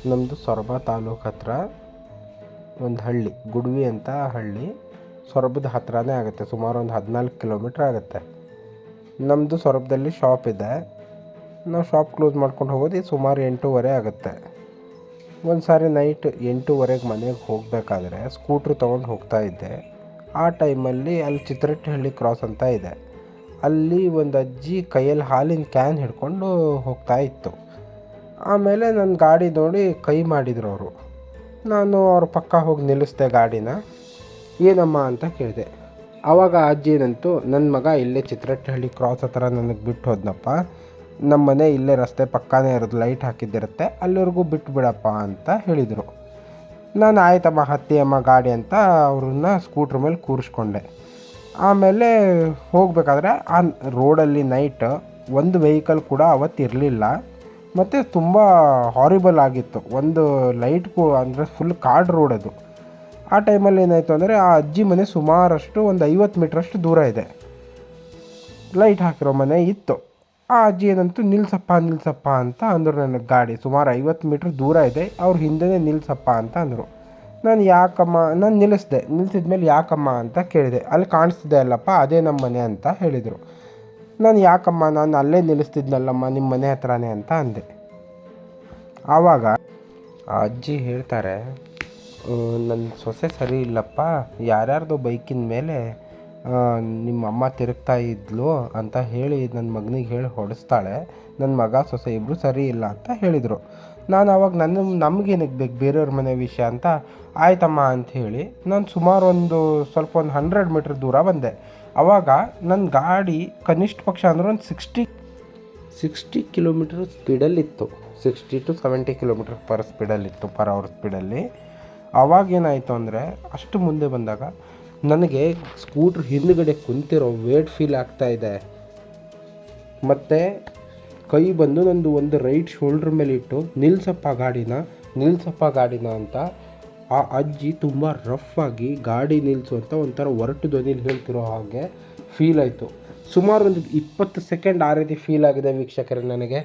ನಮ್ಮದು ಸೊರಬ ತಾಲೂಕು ಹತ್ರ ಒಂದು ಹಳ್ಳಿ, ಗುಡ್ವಿ ಅಂತ ಹಳ್ಳಿ. ಸೊರಬದ ಹತ್ರನೇ ಆಗುತ್ತೆ, ಸುಮಾರು ಒಂದು 14 ಕಿಲೋಮೀಟ್ರ್ ಆಗುತ್ತೆ. ನಮ್ಮದು ಸೊರಬದಲ್ಲಿ ಶಾಪ್ ಇದೆ. ನಾವು ಶಾಪ್ ಕ್ಲೋಸ್ ಮಾಡ್ಕೊಂಡು ಹೋಗೋದು ಸುಮಾರು 8:30 ಆಗುತ್ತೆ. ಒಂದು ಸಾರಿ ನೈಟ್ 8:30ಗೆ ಮನೆಗೆ ಹೋಗಬೇಕಾದ್ರೆ ಸ್ಕೂಟ್ರ್ ತೊಗೊಂಡು ಹೋಗ್ತಾ ಇದ್ದೆ. ಆ ಟೈಮಲ್ಲಿ ಅಲ್ಲಿ ಚಿತ್ರಟ್ಟಹಳ್ಳಿ ಕ್ರಾಸ್ ಅಂತ ಇದೆ, ಅಲ್ಲಿ ಒಂದು ಅಜ್ಜಿ ಕೈಯಲ್ಲಿ ಹಾಲಿನ ಕ್ಯಾನ್ ಹಿಡ್ಕೊಂಡು ಹೋಗ್ತಾ ಇತ್ತು. ಆಮೇಲೆ ನನ್ನ ಗಾಡಿ ನೋಡಿ ಕೈ ಮಾಡಿದರು ಅವರು. ನಾನು ಅವ್ರ ಪಕ್ಕ ಹೋಗಿ ನಿಲ್ಲಿಸ್ದೆ ಗಾಡಿನ. ಏನಮ್ಮ ಅಂತ ಕೇಳಿದೆ. ಆವಾಗ ಅಜ್ಜಿನಂತೂ, ನನ್ನ ಮಗ ಇಲ್ಲೇ ಚಿತ್ರಟ್ಟಹಳ್ಳಿ ಕ್ರಾಸ್ ಹತ್ರ ನನಗೆ ಬಿಟ್ಟು ಹೋದ್ನಪ್ಪ, ನಮ್ಮ ಮನೆ ಇಲ್ಲೇ ರಸ್ತೆ ಪಕ್ಕನೇ ಇರೋದು, ಲೈಟ್ ಹಾಕಿದ್ದಿರುತ್ತೆ, ಅಲ್ಲಿವರೆಗೂ ಬಿಟ್ಟು ಬಿಡಪ್ಪ ಅಂತ ಹೇಳಿದರು. ನಾನು ಆಯ್ತಮ್ಮ ಹತ್ತಿ ಅಮ್ಮ ಗಾಡಿ ಅಂತ ಅವ್ರನ್ನ ಸ್ಕೂಟ್ರ್ ಮೇಲೆ ಕೂರಿಸ್ಕೊಂಡೆ. ಆಮೇಲೆ ಹೋಗಬೇಕಾದ್ರೆ ಆ ರೋಡಲ್ಲಿ ನೈಟ್ ಒಂದು ವೆಹಿಕಲ್ ಕೂಡ ಅವತ್ತು ಇರಲಿಲ್ಲ. ಮತ್ತು ತುಂಬ ಹಾರಿಬಲ್ ಆಗಿತ್ತು. ಒಂದು ಲೈಟ್ ಅಂದರೆ ಫುಲ್ ಕಾಡು ರೋಡ್ ಅದು. ಆ ಟೈಮಲ್ಲಿ ಏನಾಯಿತು ಅಂದರೆ, ಆ ಅಜ್ಜಿ ಮನೆ ಸುಮಾರಷ್ಟು ಒಂದು 50 ಮೀಟ್ರಷ್ಟು ದೂರ ಇದೆ. ಲೈಟ್ ಹಾಕಿರೋ ಮನೆ ಇತ್ತು. ಆ ಅಜ್ಜಿ ಏನಂತೂ ನಿಲ್ಸಪ್ಪ ಅಂತ ಅಂದರು. ನನಗೆ ಗಾಡಿ ಸುಮಾರು 50 ಮೀಟ್ರ್ ದೂರ ಇದೆ, ಅವ್ರ ಹಿಂದೆನೇ ನಿಲ್ಸಪ್ಪ ಅಂತ ಅಂದರು. ನಾನು ಯಾಕಮ್ಮ, ನಾನು ನಿಲ್ಲಿಸಿದ್ಮೇಲೆ ಯಾಕಮ್ಮ ಅಂತ ಕೇಳಿದೆ. ಅಲ್ಲಿ ಕಾಣಿಸ್ತಿದೆ ಅಲ್ಲಪ್ಪ, ಅದೇ ನಮ್ಮ ಮನೆ ಅಂತ ಹೇಳಿದರು. ನಾನು ಯಾಕಮ್ಮ, ನಾನು ಅಲ್ಲೇ ನಿಲ್ಲಿಸ್ತಿದ್ನಲ್ಲಮ್ಮ ನಿಮ್ಮ ಮನೆ ಹತ್ರನೇ ಅಂತ ಅಂದೆ. ಆವಾಗ ಆ ಅಜ್ಜಿ ಹೇಳ್ತಾರೆ, ನನ್ನ ಸೊಸೆ ಸರಿ ಇಲ್ಲಪ್ಪ, ಯಾರ್ಯಾರ್ದೋ ಬೈಕಿನ ಮೇಲೆ ನಿಮ್ಮ ಅಮ್ಮ ತಿರುಗ್ತಾ ಇದ್ಲು ಅಂತ ಹೇಳಿ ನನ್ನ ಮಗನಿಗೆ ಹೇಳಿ ಹೊಡೆಸ್ತಾಳೆ, ನನ್ನ ಮಗ ಸೊಸೆ ಇಬ್ಬರು ಸರಿ ಇಲ್ಲ ಅಂತ ಹೇಳಿದರು. ನಾನು ಆವಾಗ ನಮಗೇನಕ್ಕೆ ಬೇಕು ಬೇರೆಯವ್ರ ಮನೆ ವಿಷಯ ಅಂತ, ಆಯ್ತಮ್ಮ ಅಂತ ಹೇಳಿ ನಾನು ಸುಮಾರು ಒಂದು 100 ಮೀಟ್ರ್ ದೂರ ಬಂದೆ. ಆವಾಗ ನನ್ನ ಗಾಡಿ ಕನಿಷ್ಠ ಪಕ್ಷ ಅಂದರೆ ಒಂದು 60 ಕಿಲೋಮೀಟ್ರ್ ಸ್ಪೀಡಲ್ಲಿತ್ತು. 60 to 70 ಕಿಲೋಮೀಟರ್ ಪರ್ ಅವರ್ ಸ್ಪೀಡಲ್ಲಿ. ಆವಾಗೇನಾಯಿತು ಅಂದರೆ, ಅಷ್ಟು ಮುಂದೆ ಬಂದಾಗ ನನಗೆ ಸ್ಕೂಟ್ರ್ ಹಿಂದುಗಡೆ ಕುಂತಿರೋ ವೇಟ್ ಫೀಲ್ ಆಗ್ತಾಯಿದೆ. ಮತ್ತು ಕೈ ಬಂದು ನಂದು ಒಂದು ರೈಟ್ ಶೋಲ್ಡ್ರ್ ಮೇಲೆ ಇಟ್ಟು ನಿಲ್ಸಪ್ಪ ಗಾಡಿನ ಅಂತ ಆ ಅಜ್ಜಿ ತುಂಬ ರಫ್ ಆಗಿ ಗಾಡಿ ನಿಲ್ಲಿಸು ಅಂತ ಒಂಥರ ಒರಟು ಧ್ವನಿಲಿ ಹೇಳ್ತಿರೋ ಹಾಗೆ ಫೀಲ್ ಆಯಿತು. ಸುಮಾರು ಒಂದು 20 ಸೆಕೆಂಡ್ ಆ ರೀತಿ ಫೀಲ್ ಆಗಿದೆ ವೀಕ್ಷಕರೇ ನನಗೆ.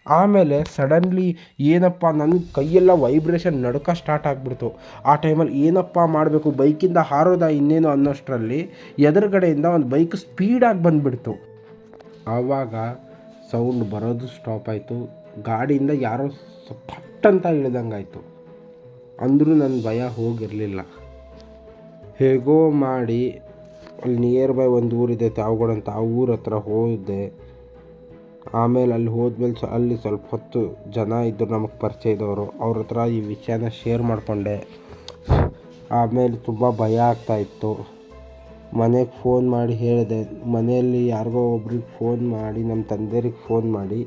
ಆಮೇಲೆ ಸಡನ್ಲಿ ಏನಪ್ಪ, ನನ್ನ ಕೈಯೆಲ್ಲ ವೈಬ್ರೇಷನ್ ನಡುಕ ಸ್ಟಾರ್ಟ್ ಆಗಿಬಿಡ್ತು. ಆ ಟೈಮಲ್ಲಿ ಏನಪ್ಪ ಮಾಡಬೇಕು, ಬೈಕಿಂದ ಹಾರೋದ ಇನ್ನೇನು ಅನ್ನೋಷ್ಟರಲ್ಲಿ ಎದುರುಗಡೆಯಿಂದ ಒಂದು ಬೈಕ್ ಸ್ಪೀಡಾಗಿ ಬಂದುಬಿಡ್ತು. ಆವಾಗ ಸೌಂಡ್ ಬರೋದು ಸ್ಟಾಪ್ ಆಯಿತು. ಗಾಡಿಯಿಂದ ಯಾರೋ ಪಟ್ಟಂತ ಇಳಿದಂಗಾಯಿತು. ಅಂದರೂ ನನ್ನ ಭಯ ಹೋಗಿರಲಿಲ್ಲ. ಹೇಗೋ ಮಾಡಿ ಅಲ್ಲಿ ನಿಯರ್ ಬೈ ಒಂದು ಊರಿದೆ ತಾವಗೋಡು ಅಂತ, ಆ ಊರ ಹತ್ರ ಹೋದೆ. ಆಮೇಲೆ ಅಲ್ಲಿ ಹೋದ್ಮೇಲೆ ಅಲ್ಲಿ ಸ್ವಲ್ಪ ಹೊತ್ತು ಜನ ಇದ್ದರು ನಮಗೆ ಪರಿಚಯ ಇದ್ದವರು, ಅವ್ರ ಹತ್ರ ಈ ವಿಷಯನ ಶೇರ್ ಮಾಡಿಕೊಂಡೆ. ಆಮೇಲೆ ತುಂಬ ಭಯ ಆಗ್ತಾಯಿತ್ತು. ಮನೆಗೆ ಫೋನ್ ಮಾಡಿ ಹೇಳಿದೆ. ಮನೆಯಲ್ಲಿ ಯಾರಿಗೋ ಒಬ್ರಿಗೆ ಫೋನ್ ಮಾಡಿ, ನಮ್ಮ ತಂದೆಯರಿಗೆ ಫೋನ್ ಮಾಡಿ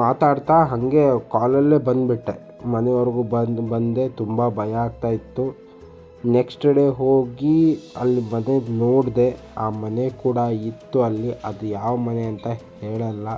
ಮಾತಾಡ್ತಾ ಹಾಗೆ ಕಾಲಲ್ಲೇ ಬಂದುಬಿಟ್ಟೆ. ಮನೆವರೆಗೂ ಬಂದೆ. ತುಂಬ ಭಯ ಆಗ್ತಾಯಿತ್ತು. ನೆಕ್ಸ್ಟ್ ಡೇ ಹೋಗಿ ಅಲ್ಲಿ ಮನೆ ನೋಡಿದೆ. ಆ ಮನೆ ಕೂಡ ಇತ್ತು ಅಲ್ಲಿ. ಅದು ಯಾವ ಮನೆ ಅಂತ ಹೇಳಲ್ಲ.